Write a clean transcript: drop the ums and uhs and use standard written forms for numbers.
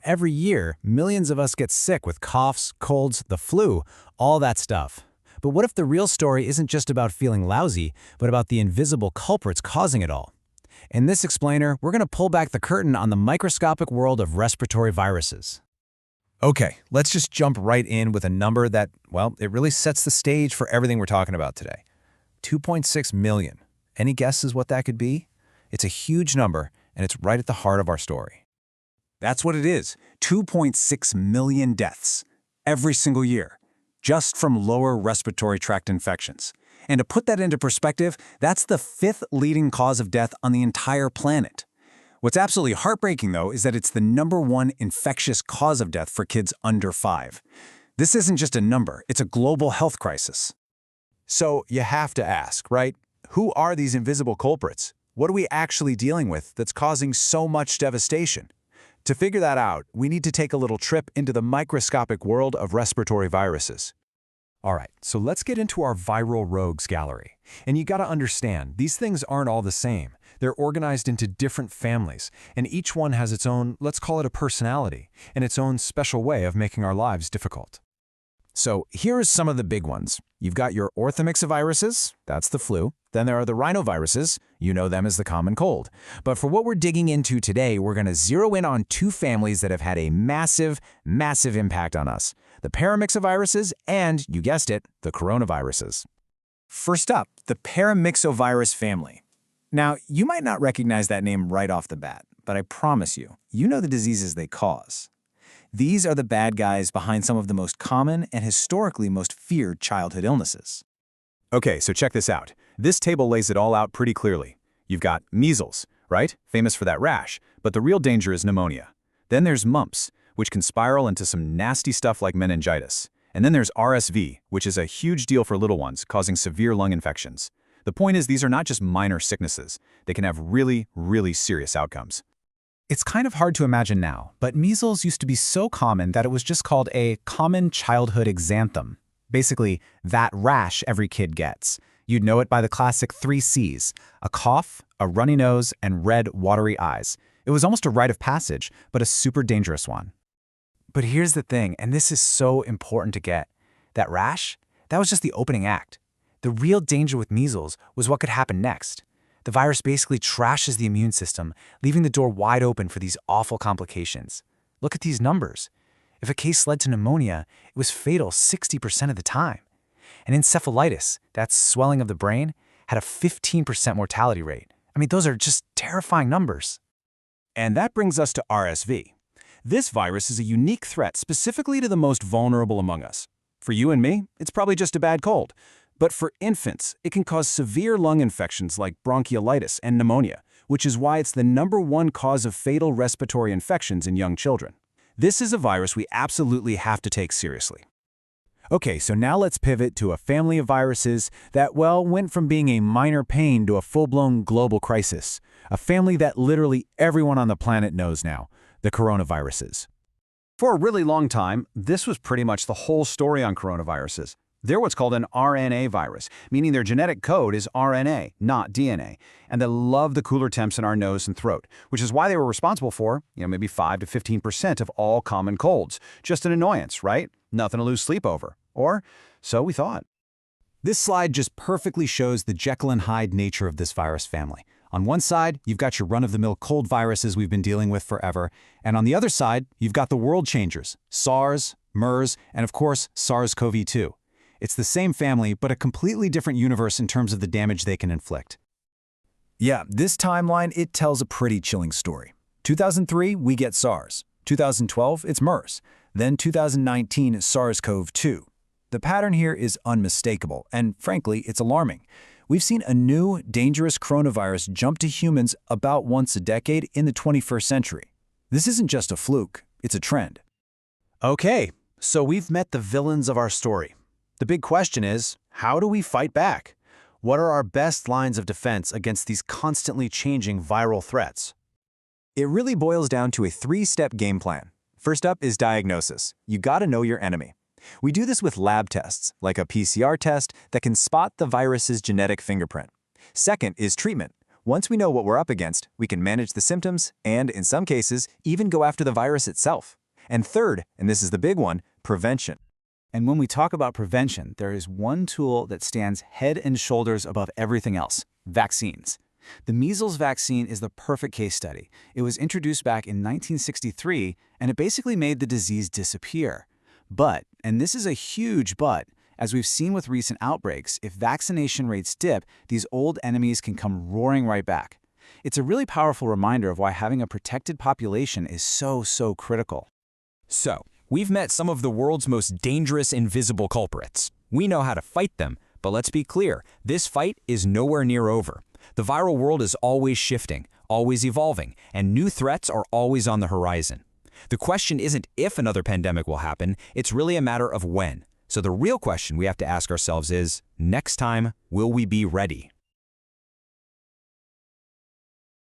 Every year, millions of us get sick with coughs, colds, the flu, all that stuff. But what if the real story isn't just about feeling lousy, but about the invisible culprits causing it all? In this explainer, we're going to pull back the curtain on the microscopic world of respiratory viruses. Okay, let's just jump right in with a number that, well, it really sets the stage for everything we're talking about today. 2.6 million. Any guesses what that could be? It's a huge number, and it's right at the heart of our story. That's what it is, 2.6 million deaths every single year, just from lower respiratory tract infections. And to put that into perspective, that's the fifth leading cause of death on the entire planet. What's absolutely heartbreaking, though, is that it's the #1 infectious cause of death for kids under 5. This isn't just a number, it's a global health crisis. So you have to ask, right? Who are these invisible culprits? What are we actually dealing with that's causing so much devastation? To figure that out, we need to take a little trip into the microscopic world of respiratory viruses. All right, so let's get into our viral rogues gallery. And you gotta understand, these things aren't all the same. They're organized into different families, and each one has its own, let's call it a personality, and its own special way of making our lives difficult. So here's some of the big ones. You've got your orthomyxoviruses, that's the flu. Then there are the rhinoviruses, you know them as the common cold. But for what we're digging into today, we're going to zero in on two families that have had a massive, massive impact on us. The paramyxoviruses and, you guessed it, the coronaviruses. First up, the paramyxovirus family. Now, you might not recognize that name right off the bat, but I promise you, you know the diseases they cause. These are the bad guys behind some of the most common and historically most feared childhood illnesses. Okay, so check this out. This table lays it all out pretty clearly. You've got measles, right? Famous for that rash, but the real danger is pneumonia. Then there's mumps, which can spiral into some nasty stuff like meningitis. And then there's RSV, which is a huge deal for little ones, causing severe lung infections. The point is, these are not just minor sicknesses. They can have really, really serious outcomes. It's kind of hard to imagine now, but measles used to be so common that it was just called a common childhood exanthem. Basically, that rash every kid gets. You'd know it by the classic 3 C's: a cough, a runny nose, and red, watery eyes. It was almost a rite of passage, but a super dangerous one. But here's the thing, and this is so important to get. That rash, that was just the opening act. The real danger with measles was what could happen next. The virus basically trashes the immune system, leaving the door wide open for these awful complications. Look at these numbers. If a case led to pneumonia, it was fatal 60% of the time. And encephalitis, that's swelling of the brain, had a 15% mortality rate. I mean, those are just terrifying numbers. And that brings us to RSV. This virus is a unique threat specifically to the most vulnerable among us. For you and me, it's probably just a bad cold. But for infants, it can cause severe lung infections like bronchiolitis and pneumonia, which is why it's the #1 cause of fatal respiratory infections in young children. This is a virus we absolutely have to take seriously. Okay, so now let's pivot to a family of viruses that, well, went from being a minor pain to a full-blown global crisis. A family that literally everyone on the planet knows now, the coronaviruses. For a really long time, this was pretty much the whole story on coronaviruses. They're what's called an RNA virus, meaning their genetic code is RNA, not DNA. And they love the cooler temps in our nose and throat, which is why they were responsible for, maybe 5 to 15% of all common colds. Just an annoyance, right? Nothing to lose sleep over. Or so we thought. This slide just perfectly shows the Jekyll and Hyde nature of this virus family. On one side, you've got your run-of-the-mill cold viruses we've been dealing with forever. And on the other side, you've got the world changers, SARS, MERS, and of course, SARS-CoV-2. It's the same family, but a completely different universe in terms of the damage they can inflict. Yeah, this timeline, it tells a pretty chilling story. 2003, we get SARS. 2012, it's MERS. Then 2019, SARS-CoV-2. The pattern here is unmistakable, and frankly, it's alarming. We've seen a new, dangerous coronavirus jump to humans about once a decade in the 21st century. This isn't just a fluke, it's a trend. Okay, so we've met the villains of our story. The big question is, how do we fight back? What are our best lines of defense against these constantly changing viral threats? It really boils down to a 3-step game plan. First up is diagnosis. You gotta know your enemy. We do this with lab tests, like a PCR test that can spot the virus's genetic fingerprint. Second is treatment. Once we know what we're up against, we can manage the symptoms and, in some cases, even go after the virus itself. And third, and this is the big one, prevention. And when we talk about prevention, there is one tool that stands head and shoulders above everything else: vaccines. The measles vaccine is the perfect case study. It was introduced back in 1963, and it basically made the disease disappear. But, and this is a huge but, as we've seen with recent outbreaks, if vaccination rates dip, these old enemies can come roaring right back. It's a really powerful reminder of why having a protected population is so critical. So, we've met some of the world's most dangerous invisible culprits. We know how to fight them, but let's be clear, this fight is nowhere near over. The viral world is always shifting, always evolving, and new threats are always on the horizon. The question isn't if another pandemic will happen, it's really a matter of when. So the real question we have to ask ourselves is, next time, will we be ready?